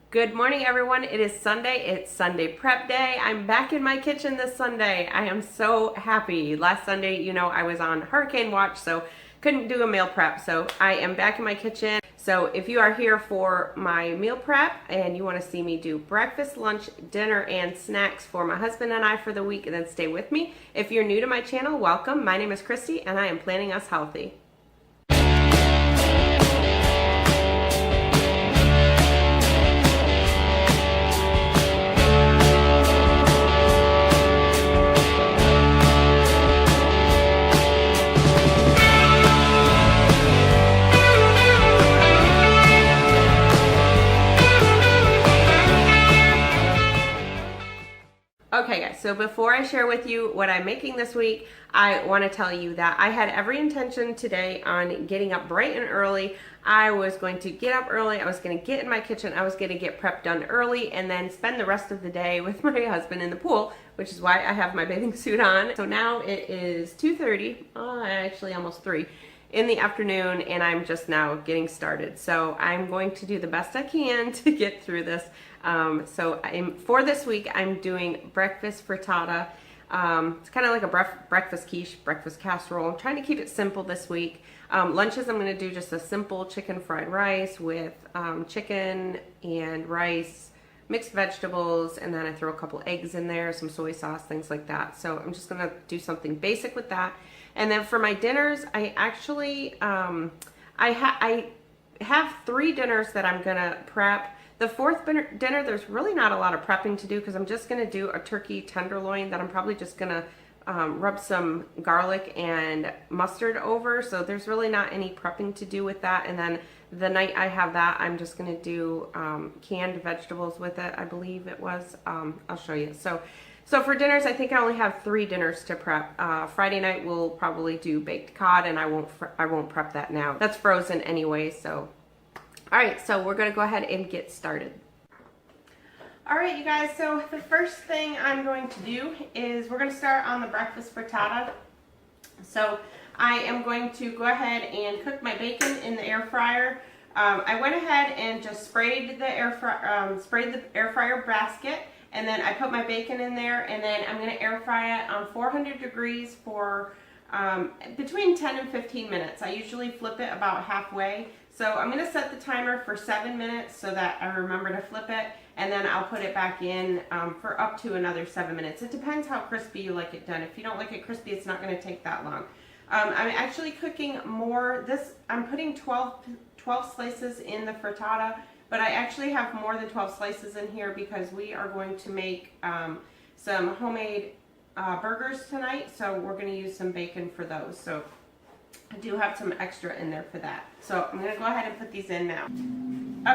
Good morning, everyone. It is Sunday. It's Sunday prep day. I'm back in my kitchen this Sunday. I am so happy. Last Sunday, you know, I was on hurricane watch, so couldn't do a meal prep. So I am back in my kitchen. So if you are here for my meal prep and you want to see me do breakfast, lunch, dinner, and snacks for my husband and I for the week, then stay with me. If you're new to my channel, welcome. My name is Christy, and I am planning us healthy. Okay guys, so before I share with you what I'm making this week, I want to tell you that I had every intention today on getting up bright and early. I was going to get up early, I was going to get in my kitchen, I was going to get prep done early, and then spend the rest of the day with my husband in the pool, which is why I have my bathing suit on. So now it is 2:30, actually almost 3 in the afternoon, and I'm just now getting started. So I'm going to do the best I can to get through this. For this week, I'm doing breakfast frittata. It's kind of like a breakfast quiche, breakfast casserole. I'm trying to keep it simple this week. Lunches, I'm going to do just a simple chicken fried rice with chicken and rice, mixed vegetables, and then I throw a couple eggs in there, some soy sauce, things like that. So I'm just going to do something basic with that. And then for my dinners, I actually, I have 3 dinners that I'm going to prep. The fourth dinner, there's really not a lot of prepping to do because I'm just going to do a turkey tenderloin that I'm probably just going to rub some garlic and mustard over. So there's really not any prepping to do with that. And then the night I have that, I'm just going to do canned vegetables with it, I believe it was. I'll show you. So for dinners, I think I only have 3 dinners to prep. Friday night we'll probably do baked cod, and I won't prep that now. That's frozen anyway, so. All right, so we're gonna go ahead and get started. All right, you guys, so the first thing I'm going to do is we're gonna start on the breakfast frittata. So I am going to go ahead and cook my bacon in the air fryer. I went ahead and just sprayed the air fryer basket, and then I put my bacon in there, and then I'm gonna air fry it on 400 degrees for between 10 and 15 minutes. I usually flip it about halfway. So I'm going to set the timer for 7 minutes so that I remember to flip it, and then I'll put it back in for up to another 7 minutes. It depends how crispy you like it done. If you don't like it crispy, it's not going to take that long. I'm actually cooking more. I'm putting 12 slices in the frittata, but I actually have more than 12 slices in here because we are going to make some homemade burgers tonight, so we're going to use some bacon for those. So I do have some extra in there for that. So I'm going to go ahead and put these in now.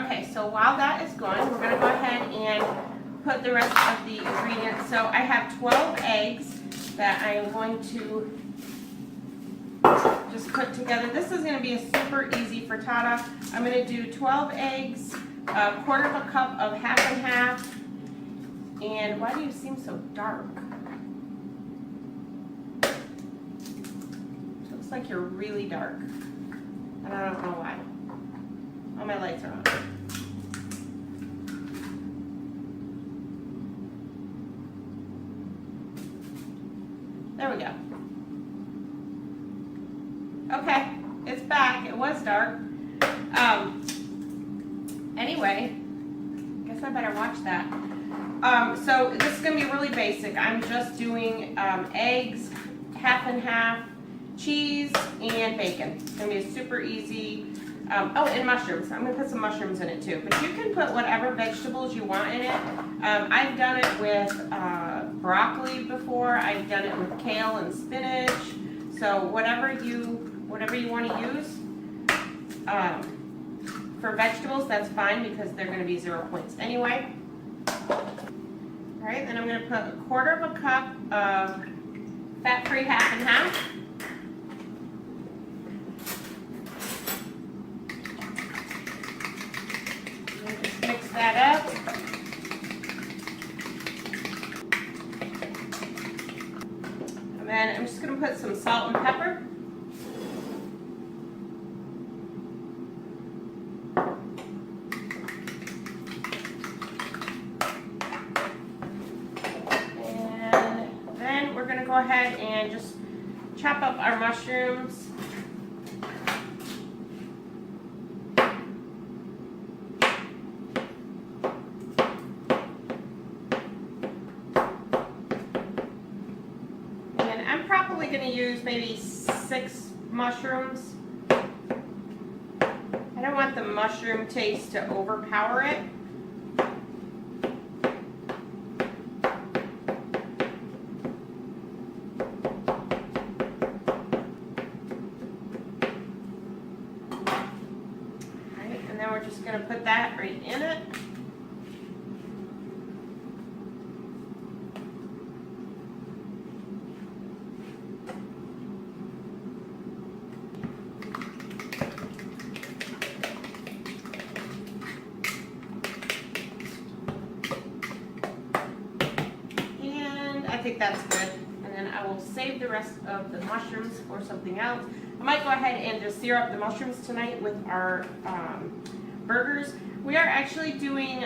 Okay, so while that is going, we're going to go ahead and put the rest of the ingredients. So I have 12 eggs that I am going to just put together. This is going to be a super easy frittata. I'm going to do 12 eggs, a quarter of a cup of half and half. And why do you seem so dark? Like you're really dark, and I don't know why. All my lights are on. There we go. Okay, it's back. It was dark. Anyway, guess I better watch that. So this is gonna be really basic. I'm just doing eggs, half and half, cheese, and bacon. It's going to be super easy. Oh, and mushrooms. I'm going to put some mushrooms in it too. But you can put whatever vegetables you want in it. I've done it with broccoli before. I've done it with kale and spinach. So whatever you want to use. For vegetables, that's fine because they're going to be 0 points anyway. All right, then I'm going to put a quarter of a cup of fat-free half and half. Mix that up. And then I'm just going to put some salt and pepper. go ahead and just chop up our mushrooms. And I'm probably going to use maybe 6 mushrooms. I don't want the mushroom taste to overpower it. We're just going to put that right in it. And I think that's good. And then I will save the rest of the mushrooms for something else. I might go ahead and just sear up the mushrooms tonight with our burgers. We are actually doing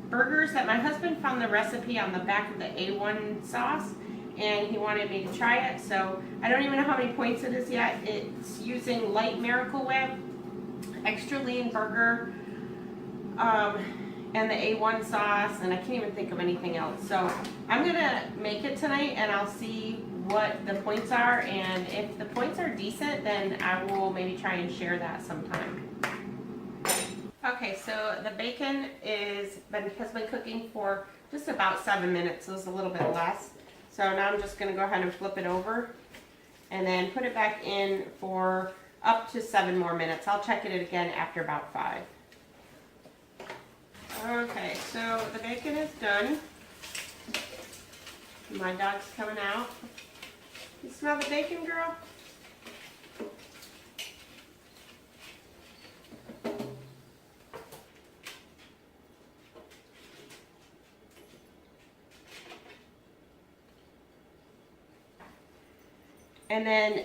burgers that my husband found the recipe on the back of the A1 sauce, and he wanted me to try it. So I don't even know how many points it is yet. It's using light Miracle Whip, extra lean burger, and the A1 sauce, and I can't even think of anything else. So I'm gonna make it tonight, and I'll see what the points are, and if the points are decent, then I will maybe try and share that sometime. Okay, so the bacon has been cooking for just about 7 minutes, so it's a little bit less. So now I'm just going to go ahead and flip it over and then put it back in for up to 7 more minutes. I'll check it again after about 5. Okay, so the bacon is done. My dog's coming out. You smell the bacon, girl? And then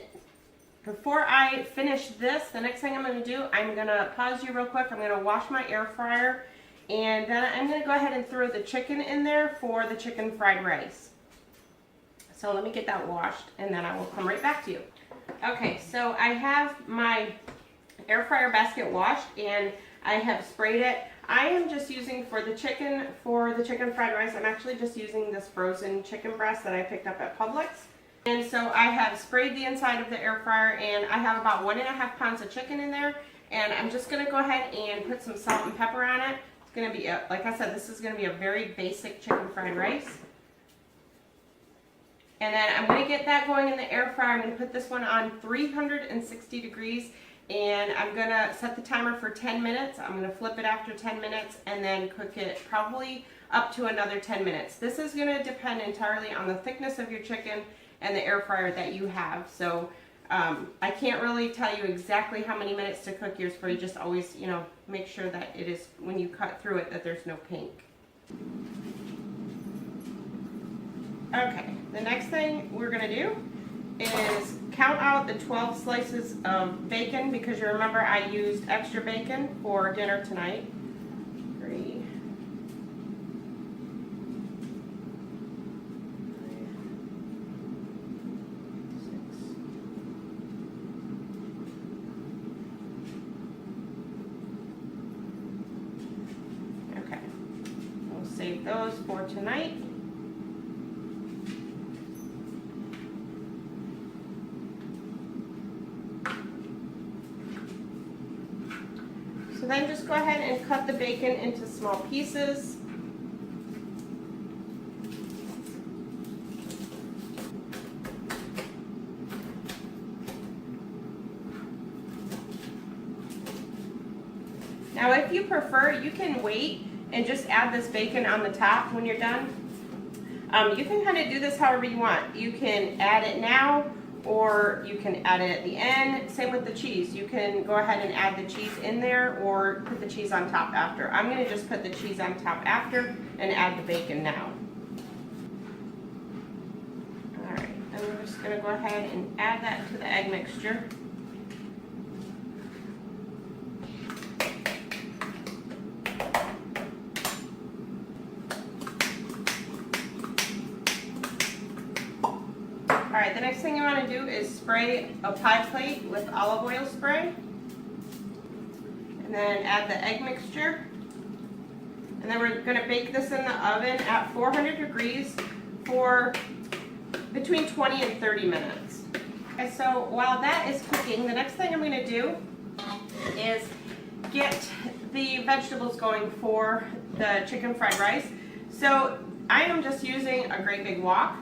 before I finish this, the next thing I'm going to do, I'm going to pause you real quick. I'm going to wash my air fryer, and then I'm going to go ahead and throw the chicken in there for the chicken fried rice. So let me get that washed, and then I will come right back to you. Okay, so I have my air fryer basket washed, and I have sprayed it. I am just using for the chicken fried rice, I'm actually just using this frozen chicken breast that I picked up at Publix. And so I have sprayed the inside of the air fryer, and I have about 1.5 pounds of chicken in there, and I'm just going to go ahead and put some salt and pepper on it. It's going to be, like I said, this is going to be a very basic chicken fried rice. And then I'm going to get that going in the air fryer. I'm going to put this one on 360 degrees, and I'm going to set the timer for 10 minutes. I'm going to flip it after 10 minutes and then cook it probably up to another 10 minutes. This is going to depend entirely on the thickness of your chicken and the air fryer that you have. So I can't really tell you exactly how many minutes to cook yours for. You just always, you know, make sure that it is, when you cut through it, that there's no pink. Okay, the next thing we're gonna do is count out the 12 slices of bacon, because you remember I used extra bacon for dinner tonight. 3, 5, 6. Save those for tonight. So then just go ahead and cut the bacon into small pieces. Now if you prefer, you can wait and just add this bacon on the top when you're done. You can kind of do this however you want. You can add it now, or you can add it at the end. Same with the cheese. You can go ahead and add the cheese in there, or put the cheese on top after. I'm going to just put the cheese on top after and add the bacon now. Alright, and we're just going to go ahead and add that to the egg mixture. Alright, the next thing you want to do is spray a pie plate with olive oil spray. And then add the egg mixture. And then we're going to bake this in the oven at 400 degrees for between 20 and 30 minutes. And so while that is cooking, the next thing I'm going to do is get the vegetables going for the chicken fried rice. So I am just using a great big wok.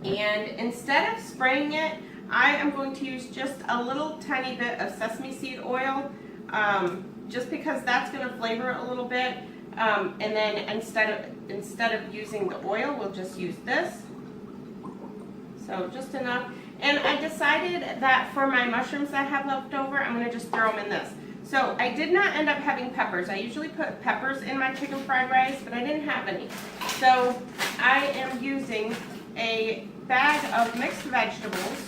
And instead of spraying it, I am going to use just a little tiny bit of sesame seed oil, just because that's going to flavor it a little bit. And then instead of using the oil, we'll just use this. So just enough. And I decided that for my mushrooms that I have left over, I'm going to just throw them in this. So I did not end up having peppers. I usually put peppers in my chicken fried rice, but I didn't have any. So I am using a bag of mixed vegetables.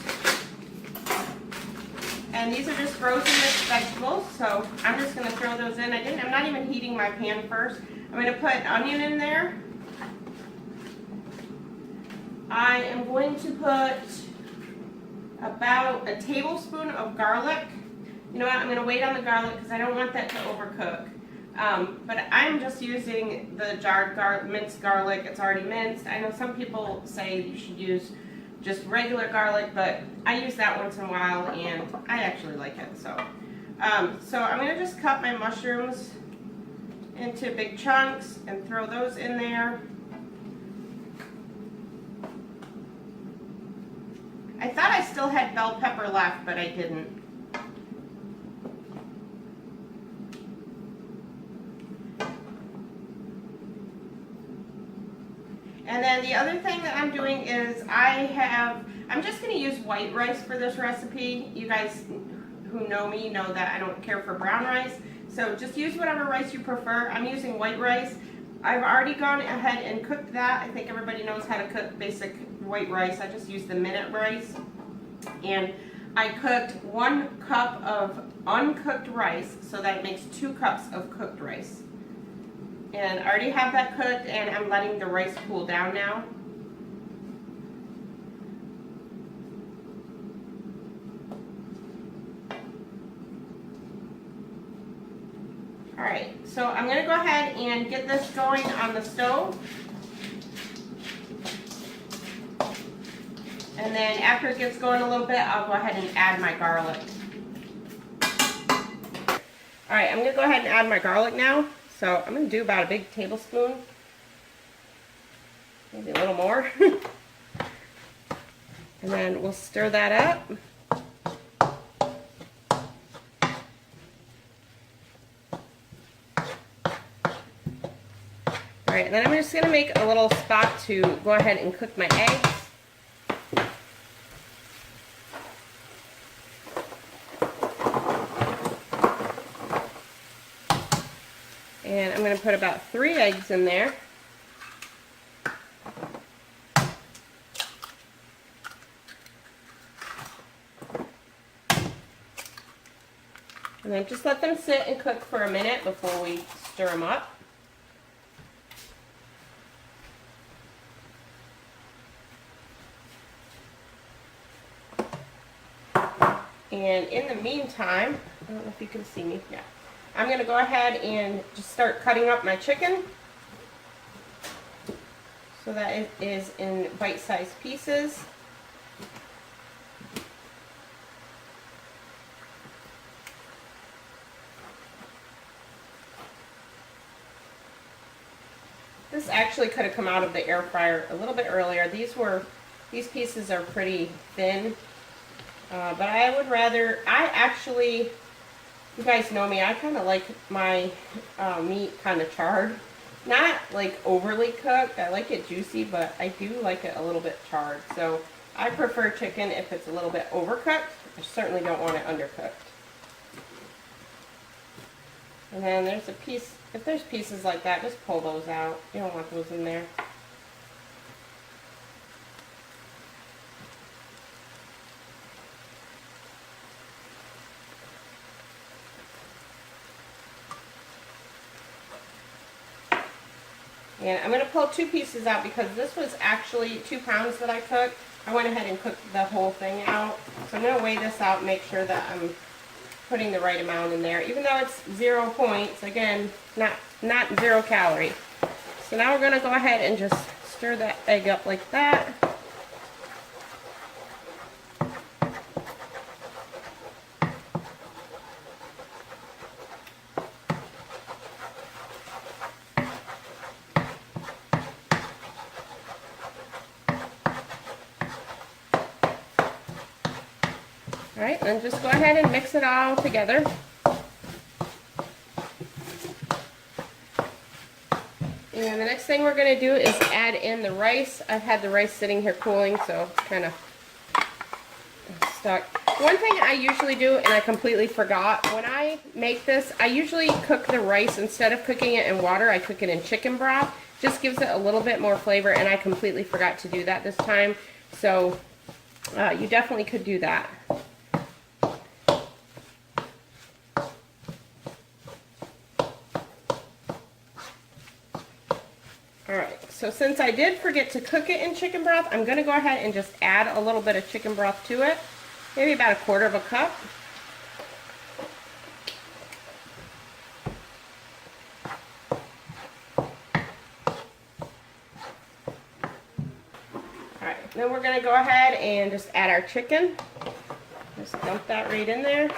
And these are just frozen mixed vegetables, so I'm just going to throw those in. I'm not even heating my pan first. I'm going to put onion in there. I am going to put about a tablespoon of garlic. You know what, I'm going to wait on the garlic because I don't want that to overcook. But I'm just using the jarred minced garlic. It's already minced. I know some people say you should use just regular garlic, but I use that once in a while and I actually like it. So I'm going to just cut my mushrooms into big chunks and throw those in there. I thought I still had bell pepper left, but I didn't. And then the other thing that I'm doing is I'm just going to use white rice for this recipe. You guys who know me know that I don't care for brown rice. So just use whatever rice you prefer. I'm using white rice. I've already gone ahead and cooked that. I think everybody knows how to cook basic white rice. I just use the minute rice. And I cooked 1 cup of uncooked rice, so that makes 2 cups of cooked rice. And I already have that cooked, and I'm letting the rice cool down now. Alright, so I'm going to go ahead and get this going on the stove. And then after it gets going a little bit, I'll go ahead and add my garlic. Alright, I'm going to go ahead and add my garlic now. So I'm going to do about a big tablespoon, maybe a little more. And then we'll stir that up. Alright, and then I'm just going to make a little spot to go ahead and cook my eggs. And I'm going to put about 3 eggs in there. And then just let them sit and cook for a minute before we stir them up. And in the meantime, I don't know if you can see me. Yeah. I'm going to go ahead and just start cutting up my chicken so that it is in bite-sized pieces. This actually could have come out of the air fryer a little bit earlier. These pieces are pretty thin, but I actually, you guys know me, I kind of like my meat kind of charred. Not like overly cooked. I like it juicy, but I do like it a little bit charred. So I prefer chicken if it's a little bit overcooked. I certainly don't want it undercooked. And then there's a piece, if there's pieces like that, just pull those out. You don't want those in there. And I'm going to pull 2 pieces out because this was actually 2 pounds that I cooked. I went ahead and cooked the whole thing out. So I'm going to weigh this out and make sure that I'm putting the right amount in there. Even though it's 0 points, again, not 0 calorie. So now we're going to go ahead and just stir that egg up like that. Alright, then just go ahead and mix it all together. And the next thing we're going to do is add in the rice. I've had the rice sitting here cooling, so it's kind of stuck. One thing I usually do, and I completely forgot, when I make this, I usually cook the rice, instead of cooking it in water, I cook it in chicken broth. Just gives it a little bit more flavor, and I completely forgot to do that this time. So you definitely could do that. Alright, so since I did forget to cook it in chicken broth, I'm going to go ahead and just add a little bit of chicken broth to it. Maybe about 1/4 cup. Alright, then we're going to go ahead and just add our chicken. Just dump that right in there.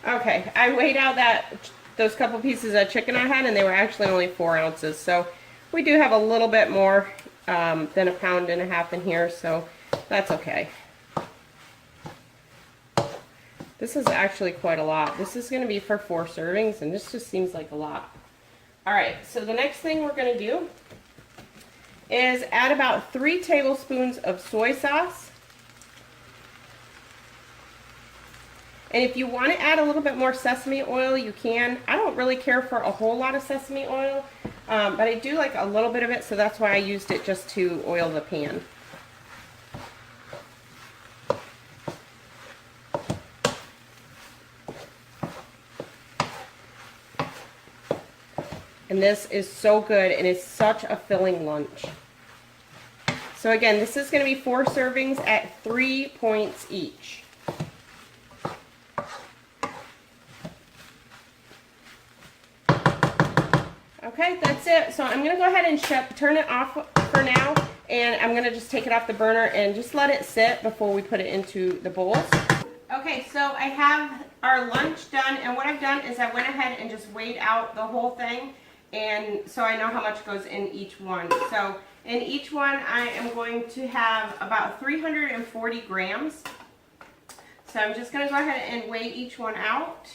Okay, I weighed out those couple pieces of chicken I had, and they were actually only 4 ounces. So we do have a little bit more than 1.5 pounds in here, so that's okay. This is actually quite a lot. This is going to be for 4 servings, and this just seems like a lot. Alright, so the next thing we're going to do is add about 3 tablespoons of soy sauce. And if you want to add a little bit more sesame oil, you can. I don't really care for a whole lot of sesame oil, but I do like a little bit of it, so that's why I used it just to oil the pan. And this is so good, and it's such a filling lunch. So again, this is going to be 4 servings at 3 points each. Okay, that's it. So I'm going to go ahead and turn it off for now, and I'm going to just take it off the burner and just let it sit before we put it into the bowls. Okay, so I have our lunch done, and what I've done is I went ahead and just weighed out the whole thing, and so I know how much goes in each one. So in each one I am going to have about 340 grams. So I'm just going to go ahead and weigh each one out.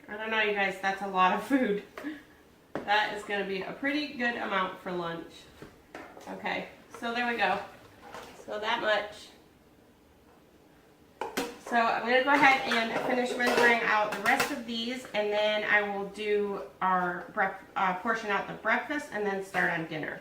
I don't know, you guys, that's a lot of food. That is going to be a pretty good amount for lunch. Okay, so there we go. So that much. So I'm going to go ahead and finish measuring out the rest of these, and then I will do our portion out the breakfast and then start on dinner.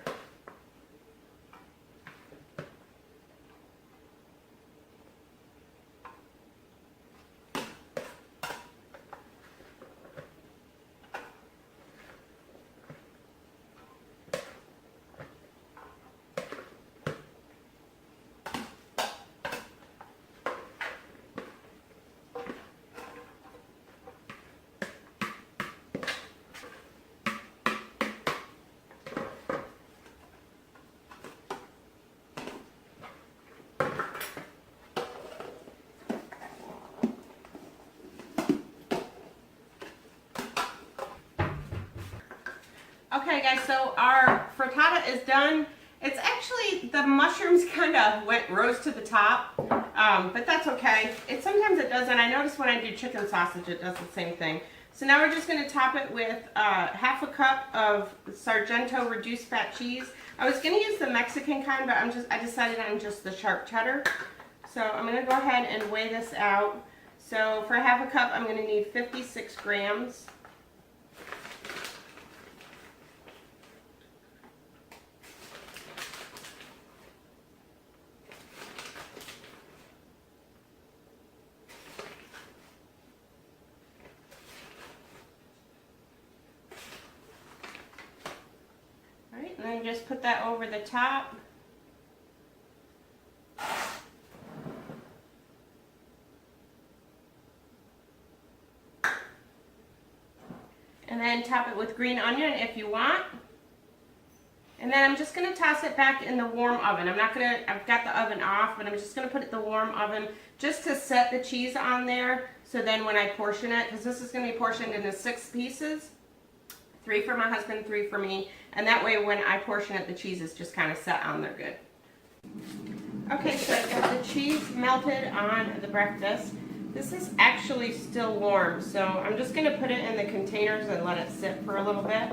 Okay guys, so our frittata is done. It's actually, the mushrooms kind of rose to the top, but that's okay. Sometimes it doesn't. I notice when I do chicken sausage it does the same thing. So now we're just going to top it with 1/2 cup of Sargento reduced fat cheese. I was going to use the Mexican kind, but I decided on just the sharp cheddar. So I'm going to go ahead and weigh this out. So for half a cup, I'm going to need 56 grams. All right, and then just put that over the top. And then top it with green onion if you want. And then I'm just going to toss it back in the warm oven. I've got the oven off, but I'm just going to put it in the warm oven just to set the cheese on there. So then when I portion it, because this is going to be portioned into 6 pieces, 3 for my husband, 3 for me. And that way when I portion it, the cheese is just kind of set on there good. Okay, so I've got the cheese melted on the breakfast. This is actually still warm, so I'm just going to put it in the containers and let it sit for a little bit.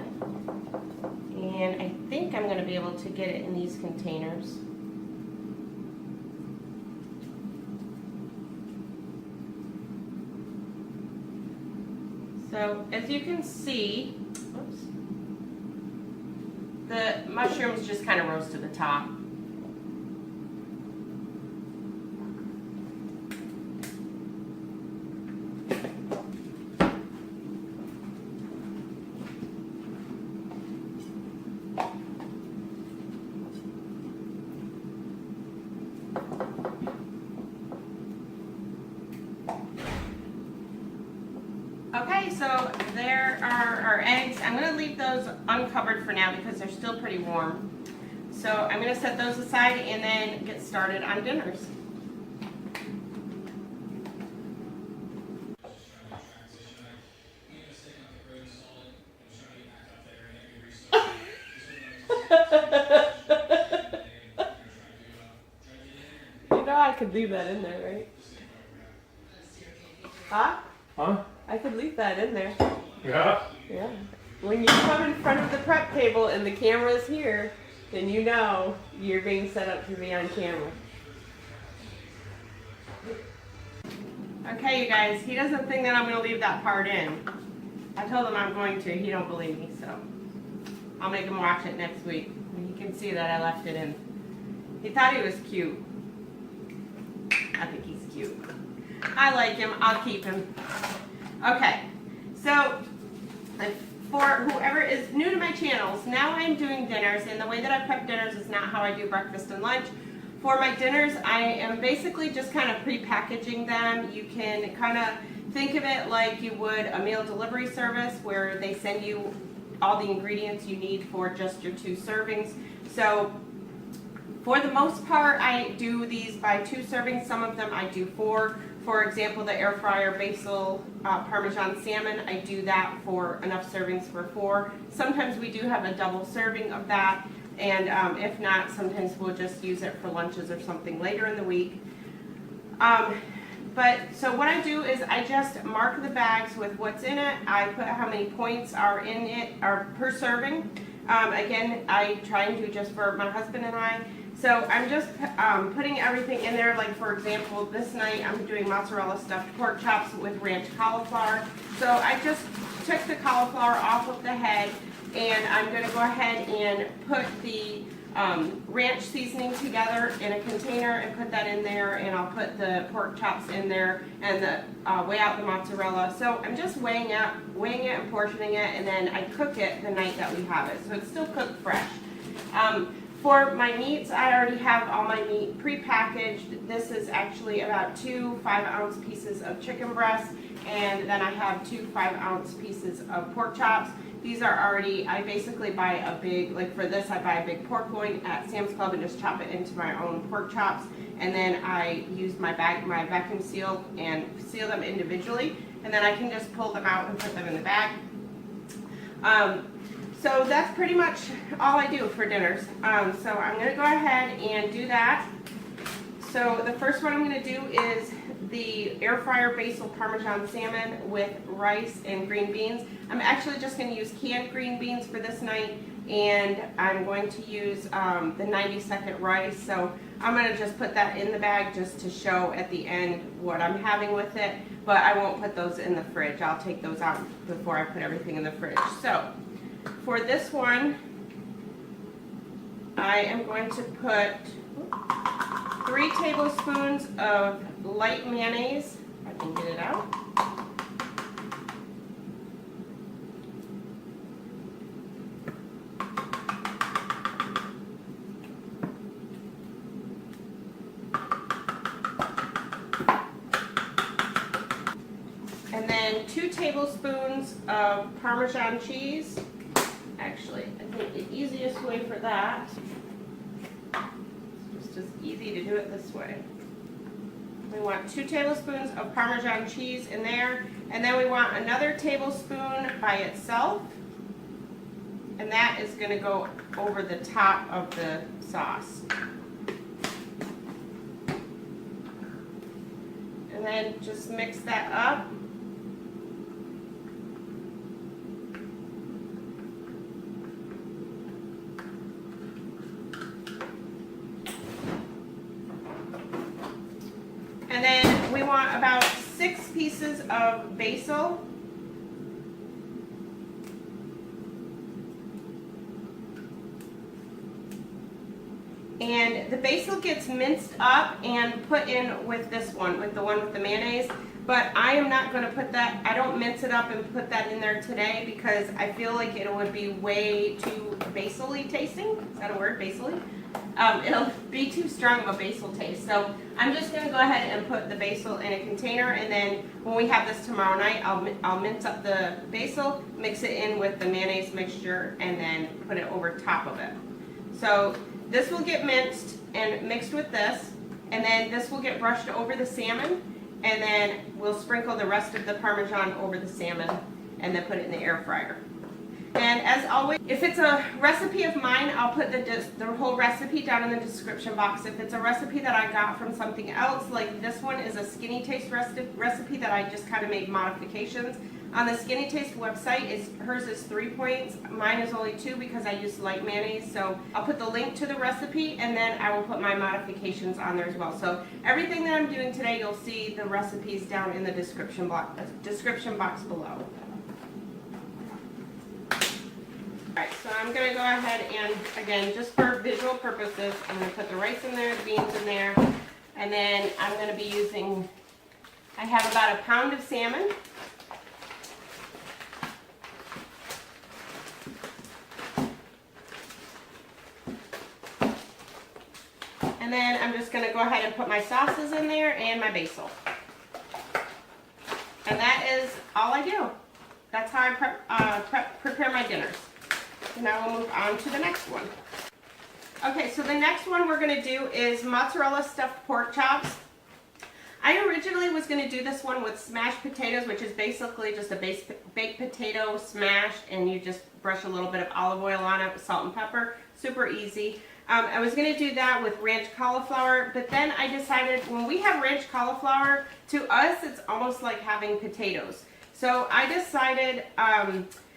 And I think I'm going to be able to get it in these containers. So as you can see, oops, the mushrooms just kind of rose to the top. Okay, so there are our eggs. I'm going to leave those uncovered for now because they're still pretty warm. So I'm going to set those aside and then get started on dinners. You know I could leave that in there, right? Huh? Huh? I could leave that in there. Yeah? Yeah. When you come in front of the prep table and the camera's here, then you know you're being set up to be on camera. Okay, you guys, he doesn't think that I'm going to leave that part in. I told him I'm going to. He don't believe me, so I'll make him watch it next week. And he can see that I left it in. He thought he was cute. I think he's cute. I like him. I'll keep him. Okay, so for whoever is new to my channels, now I'm doing dinners, and the way that I prep dinners is not how I do breakfast and lunch. For my dinners, I am basically just kind of pre-packaging them. You can kind of think of it like you would a meal delivery service where they send you all the ingredients you need for just your 2 servings. So for the most part, I do these by 2 servings. Some of them I do 4. For example, the air fryer basil Parmesan salmon, I do that for enough servings for 4. Sometimes we do have a double serving of that, and if not, sometimes we'll just use it for lunches or something later in the week. But so what I do is I just mark the bags with what's in it. I put how many points are in it or per serving. Again, I try and do just for my husband and I. So I'm just putting everything in there. Like for example, this night I'm doing mozzarella stuffed pork chops with ranch cauliflower. So I just took the cauliflower off of the head, and I'm going to go ahead and put the ranch seasoning together in a container and put that in there, and I'll put the pork chops in there and weigh out the mozzarella. So I'm just weighing it and portioning it, and then I cook it the night that we have it. So it's still cooked fresh. For my meats, I already have all my meat pre-packaged. This is actually about 2 5-ounce pieces of chicken breast, and then I have 2 5-ounce pieces of pork chops. These are already, I basically buy a big, like for this, I buy a big pork loin at Sam's Club and just chop it into my own pork chops. And then I use my vacuum seal and seal them individually. And then I can just pull them out and put them in the bag. So that's pretty much all I do for dinners. So I'm going to go ahead and do that. So the first one I'm going to do is the air fryer basil Parmesan salmon with rice and green beans. I'm actually just going to use canned green beans for this night, and I'm going to use the 90-second rice. So I'm gonna just put that in the bag just to show at the end what I'm having with it, but I won't put those in the fridge. I'll take those out before I put everything in the fridge. So for this one, I am going to put 3 tablespoons of light mayonnaise. If I can get it out. And then 2 tablespoons of Parmesan cheese. Actually, I think the easiest way for that, it's just as easy to do it this way. We want 2 tablespoons of Parmesan cheese in there, and then we want another tablespoon by itself, and that is going to go over the top of the sauce. And then just mix that up. And then we want about 6 pieces of basil. And the basil gets minced up and put in with this one, with the one with the mayonnaise. But I am not going to put that, I don't mince it up and put that in there today because I feel like it would be way too basil-y tasting. Is that a word, basil-y? It'll be too strong of a basil taste. So I'm just going to go ahead and put the basil in a container, and then when we have this tomorrow night, I'll mince up the basil, mix it in with the mayonnaise mixture, and then put it over top of it. So this will get minced and mixed with this, and then this will get brushed over the salmon, and then we'll sprinkle the rest of the Parmesan over the salmon, and then put it in the air fryer. And as always, if it's a recipe of mine, I'll put the whole recipe down in the description box. If it's a recipe that I got from something else, like this one is a Skinny Taste recipe that I just kind of made modifications. On the Skinny Taste website, hers is 3 points. Mine is only 2 because I used light mayonnaise. So I'll put the link to the recipe, and then I will put my modifications on there as well. So everything that I'm doing today, you'll see the recipes down in the description box below. Alright, so I'm going to go ahead and, again, just for visual purposes, I'm going to put the rice in there, the beans in there, and then I'm going to be using, I have about a pound of salmon. And then I'm just going to go ahead and put my sauces in there and my basil. And that is all I do. That's how I prepare my dinners. And now we'll move on to the next one. Okay, so the next one we're going to do is mozzarella stuffed pork chops. I originally was going to do this one with smashed potatoes, which is basically just a baked potato smashed, and you just brush a little bit of olive oil on it with salt and pepper. Super easy. I was going to do that with ranch cauliflower, but then I decided when we have ranch cauliflower, to us it's almost like having potatoes. So I decided,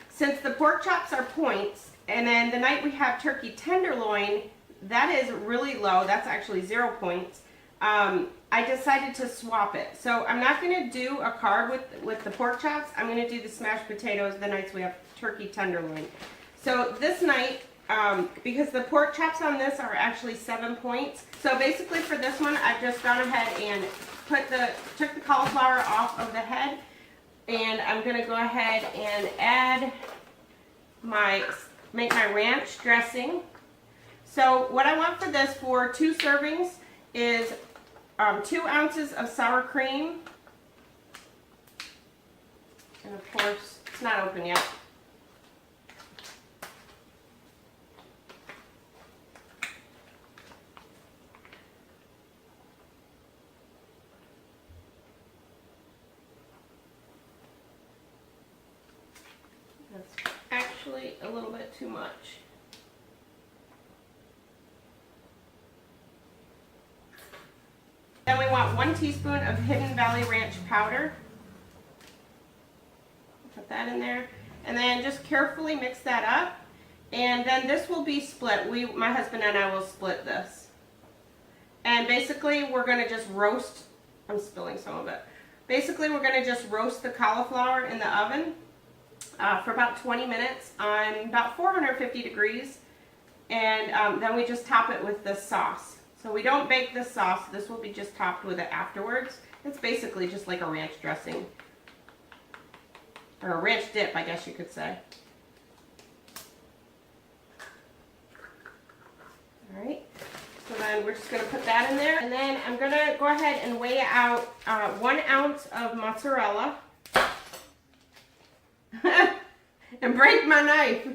since the pork chops are points, and then the night we have turkey tenderloin, that is really low. That's actually 0 points. I decided to swap it. So I'm not going to do a carb with the pork chops. I'm going to do the smashed potatoes the nights we have turkey tenderloin. So this night, because the pork chops on this are actually 7 points. So basically for this one, I've just gone ahead and took the cauliflower off of the head. And I'm going to go ahead and add make my ranch dressing. So what I want for this, for 2 servings, is 2 ounces of sour cream. And of course, it's not open yet. That's actually a little bit too much. Then we want 1 teaspoon of Hidden Valley Ranch powder. Put that in there. And then just carefully mix that up. And then this will be split. My husband and I will split this. And basically we're gonna just roast, I'm spilling some of it. Basically we're gonna just roast the cauliflower in the oven for about 20 minutes on about 450 degrees. And then we just top it with this sauce. So we don't bake this sauce, this will be just topped with it afterwards. It's basically just like a ranch dressing. Or a ranch dip, I guess you could say. Alright, so then we're just going to put that in there. And then I'm going to go ahead and weigh out 1 ounce of mozzarella. And break my knife.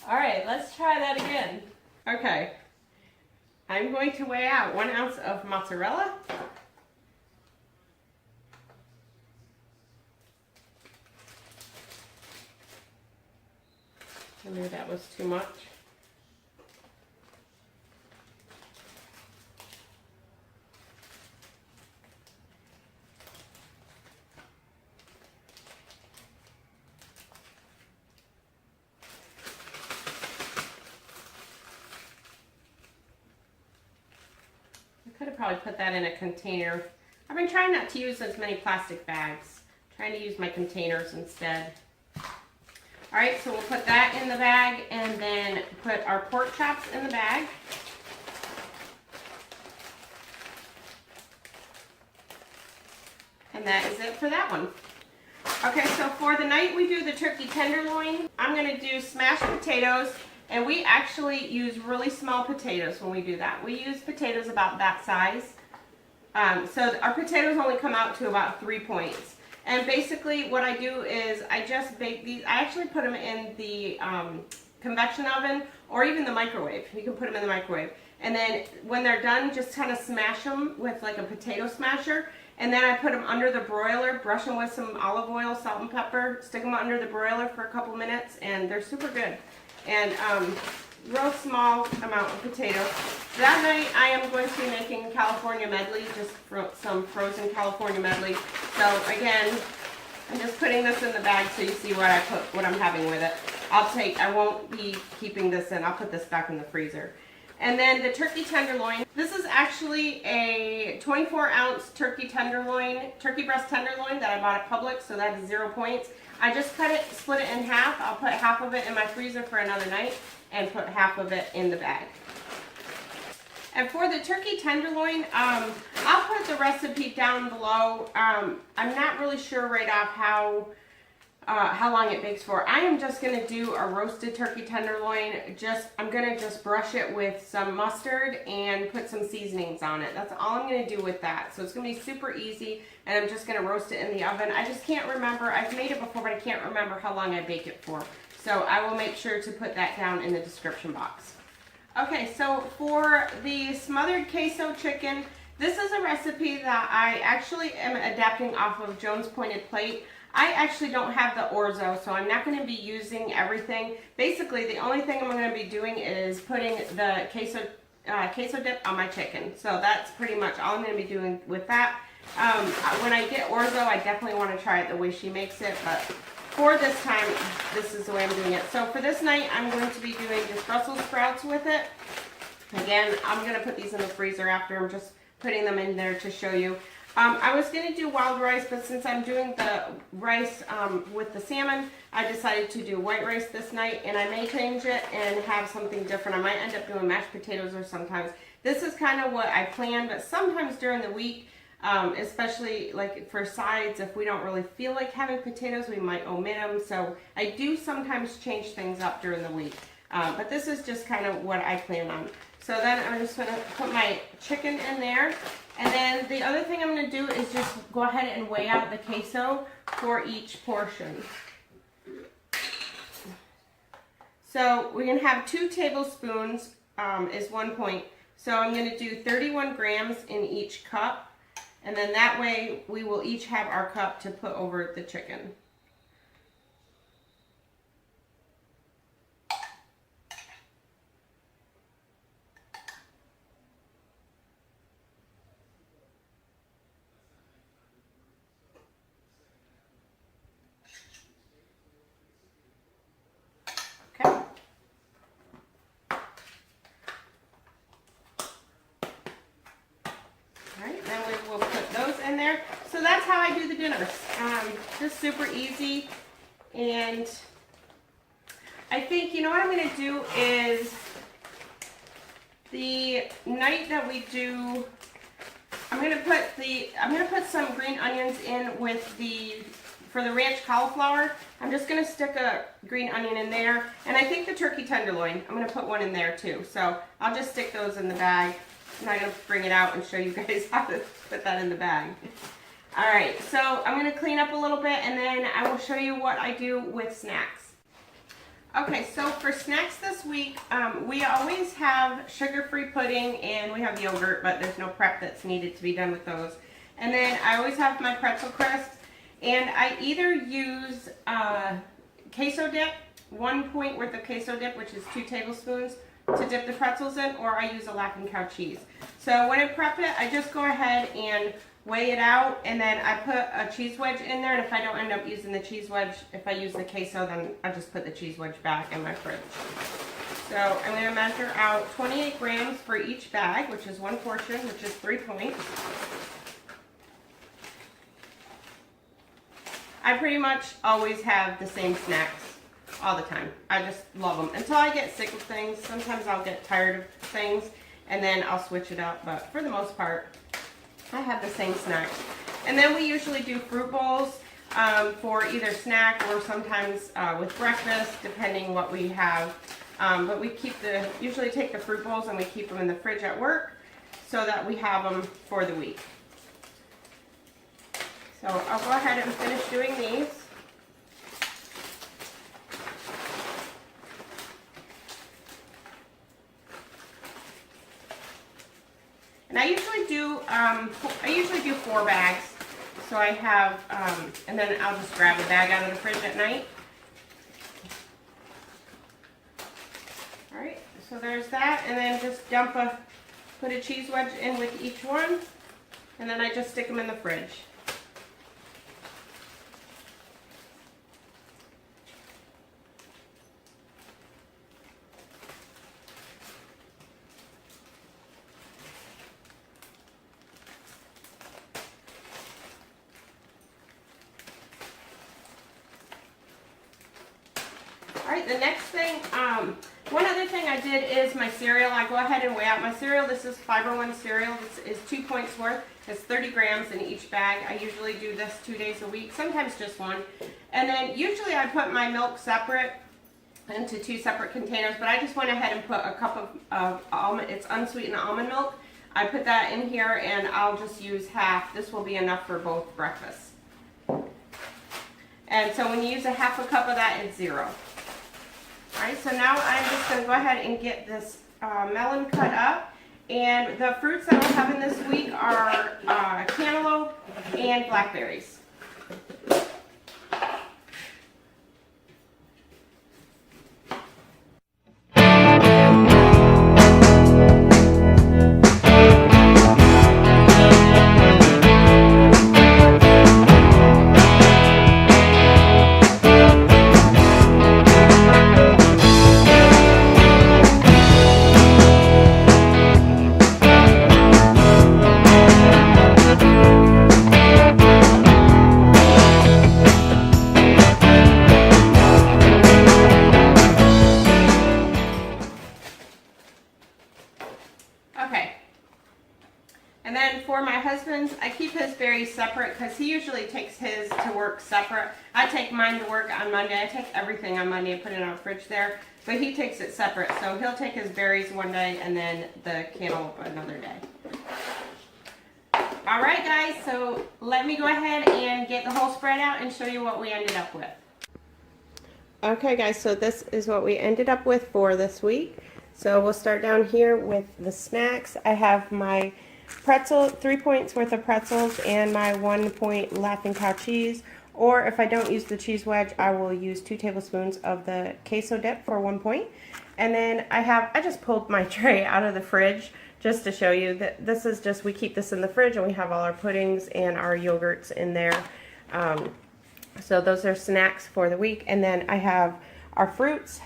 Alright, let's try that again. Okay, I'm going to weigh out 1 ounce of mozzarella. I knew that was too much. I could have probably put that in a container. I've been trying not to use as many plastic bags. I'm trying to use my containers instead. Alright, so we'll put that in the bag and then put our pork chops in the bag. And that is it for that one. Okay, so for the night we do the turkey tenderloin. I'm going to do smashed potatoes, and we actually use really small potatoes when we do that. We use potatoes about that size. So our potatoes only come out to about 3 points. And basically what I do is I just bake these. I actually put them in the convection oven or even the microwave. You can put them in the microwave. And then when they're done, just kind of smash them with like a potato smasher. And then I put them under the broiler, brush them with some olive oil, salt and pepper, stick them under the broiler for a couple minutes, and they're super good. And real small amount of potatoes. That night I am going to be making California medley, just some frozen California medley. So again, I'm just putting this in the bag so you see what I'm having with it. I won't be keeping this in, I'll put this back in the freezer. And then the turkey tenderloin. This is actually a 24-ounce turkey breast tenderloin that I bought at Publix, so that is 0 points. I just split it in half. I'll put half of it in my freezer for another night and put half of it in the bag. And for the turkey tenderloin, I'll put the recipe down below. I'm not really sure right off how long it bakes for. I am just going to do a roasted turkey tenderloin. I'm going to just brush it with some mustard and put some seasonings on it. That's all I'm going to do with that. So it's going to be super easy, and I'm just going to roast it in the oven. I just can't remember. I've made it before, but I can't remember how long I bake it for. So I will make sure to put that down in the description box. Okay, so for the smothered queso chicken, this is a recipe that I actually am adapting off of Joan's Pointed Plate. I actually don't have the orzo, so I'm not going to be using everything. Basically, the only thing I'm going to be doing is putting the queso dip on my chicken. So that's pretty much all I'm going to be doing with that. When I get orzo, I definitely want to try it the way she makes it, but for this time, this is the way I'm doing it. So for this night, I'm going to be doing just Brussels sprouts with it. Again, I'm going to put these in the freezer after. I'm just putting them in there to show you. I was going to do wild rice, but since I'm doing the rice with the salmon, I decided to do white rice this night, and I may change it and have something different. I might end up doing mashed potatoes or sometimes. This is kind of what I planned, but sometimes during the week, especially like for sides, if we don't really feel like having potatoes, we might omit them. So I do sometimes change things up during the week, but this is just kind of what I plan on. So then I'm just going to put my chicken in there. And then the other thing I'm going to do is just go ahead and weigh out the queso for each portion. So we're going to have 2 tablespoons is 1 point. So I'm going to do 31 grams in each cup. And then that way we will each have our cup to put over the chicken. there. So that's how I do the dinners. Just super easy. And I think, you know what I'm going to do is the night that we do, I'm going to put some green onions in with for the ranch cauliflower. I'm just going to stick a green onion in there. And I think the turkey tenderloin, I'm going to put one in there too. So I'll just stick those in the bag. I'm not going to bring it out and show you guys how to put that in the bag. Alright, so I'm going to clean up a little bit and then I will show you what I do with snacks. Okay, so for snacks this week, we always have sugar-free pudding and we have yogurt, but there's no prep that's needed to be done with those. And then I always have my pretzel crisps, and I either use queso dip, 1 point worth of queso dip, which is 2 tablespoons, to dip the pretzels in, or I use a Laughing Cow cheese. So when I prep it, I just go ahead and weigh it out, and then I put a cheese wedge in there, and if I don't end up using the cheese wedge, if I use the queso, then I just put the cheese wedge back in my fridge. So I'm going to measure out 28 grams for each bag, which is 1 portion, which is 3 points. I pretty much always have the same snacks all the time. I just love them until I get sick of things. Sometimes I'll get tired of things and then I'll switch it up, but for the most part I have the same snacks. And then we usually do fruit bowls for either snack or sometimes with breakfast, depending what we have. But we usually take the fruit bowls and we keep them in the fridge at work so that we have them for the week. So I'll go ahead and finish doing these. And I usually do 4 bags. So I have, and then I'll just grab a bag out of the fridge at night. All right, so there's that, and then just put a cheese wedge in with each one, and then I just stick them in the fridge. Alright, the next thing, one other thing I did is my cereal. I go ahead and weigh out my cereal. This is Fiber One cereal. This is 2 points worth. It's 30 grams in each bag. I usually do this 2 days a week, sometimes just 1. And then usually I put my milk separate into 2 separate containers, but I just went ahead and put a cup of almond, it's unsweetened almond milk. I put that in here and I'll just use half. This will be enough for both breakfasts. And so when you use a half a cup of that, it's 0. Alright, so now I'm just going to go ahead and get this melon cut up. And the fruits that we're having this week are cantaloupe and blackberries. Okay, and then for my husband's, I keep his berries separate because he usually takes his to work separate. I take mine to work on Monday. I take everything on Monday and put it in our fridge there, but he takes it separate. So he'll take his berries one day and then the cantaloupe another day. Alright guys, so let me go ahead and get the whole spread out and show you what we ended up with. Okay guys, so this is what we ended up with for this week. So we'll start down here with the snacks. I have my pretzel, 3 points worth of pretzels, and my 1 point Laughing Cow cheese. Or if I don't use the cheese wedge, I will use 2 tablespoons of the queso dip for 1 point. And then I just pulled my tray out of the fridge just to show you that this is just, we keep this in the fridge and we have all our puddings and our yogurts in there. So those are snacks for the week. And then I have our fruit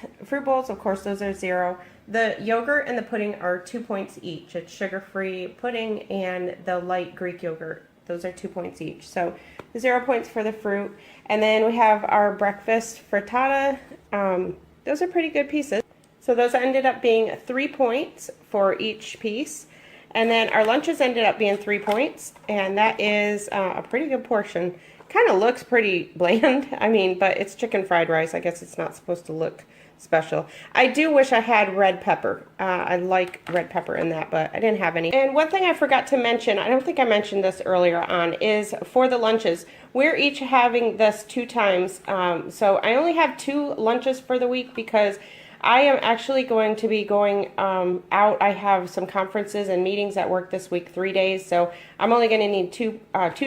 bowls, of course, those are 0. The yogurt and the pudding are 2 points each. It's sugar-free pudding and the light Greek yogurt Those are 2 points each. So 0 points for the fruit. And then we have our breakfast frittata. Those are pretty good pieces. So those ended up being 3 points for each piece. And then our lunches ended up being 3 points. And that is a pretty good portion. Kind of looks pretty bland. I mean, but it's chicken fried rice. I guess it's not supposed to look special. I do wish I had red pepper. I like red pepper in that, but I didn't have any. And one thing I forgot to mention, I don't think I mentioned this earlier on, is for the lunches, we're each having this 2 times. So I only have 2 lunches for the week because I am actually going to be going out. I have some conferences and meetings at work this week, 3 days. So I'm only going to need 2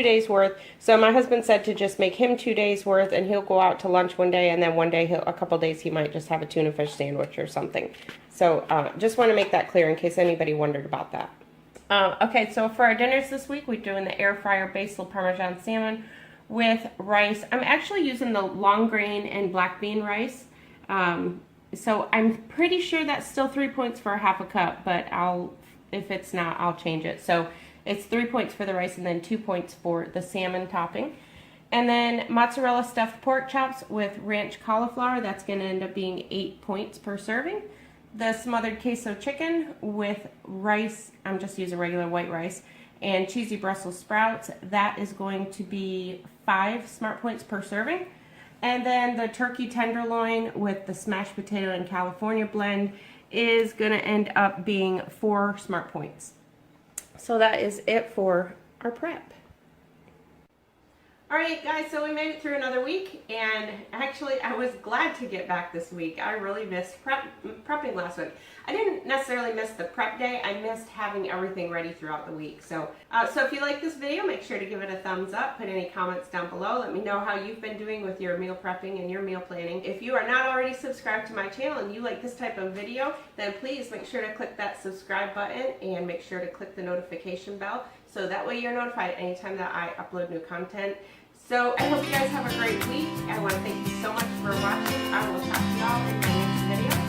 days worth. So my husband said to just make him 2 days worth, and he'll go out to lunch one day, and then one day, a couple days, he might just have a tuna fish sandwich or something. So just want to make that clear in case anybody wondered about that. Okay, so for our dinners this week, we're doing the air fryer basil parmesan salmon with rice. I'm actually using the long grain and black bean rice. So I'm pretty sure that's still 3 points for a half a cup, but if it's not, I'll change it. So it's 3 points for the rice and then 2 points for the salmon topping. And then mozzarella stuffed pork chops with ranch cauliflower. That's going to end up being 8 points per serving. The smothered queso chicken with rice. I'm just using regular white rice. And cheesy Brussels sprouts. That is going to be 5 smart points per serving. And then the turkey tenderloin with the smashed potato and California blend is going to end up being 4 smart points. So that is it for our prep. Alright guys, so we made it through another week, and actually I was glad to get back this week. I really missed prepping last week. I didn't necessarily miss the prep day, I missed having everything ready throughout the week. So if you like this video, make sure to give it a thumbs up, put any comments down below, let me know how you've been doing with your meal prepping and your meal planning. If you are not already subscribed to my channel and you like this type of video, then please make sure to click that subscribe button and make sure to click the notification bell, so that way you're notified anytime that I upload new content. So I hope you guys have a great week. I want to thank you so much for watching. I will talk to y'all in my next video.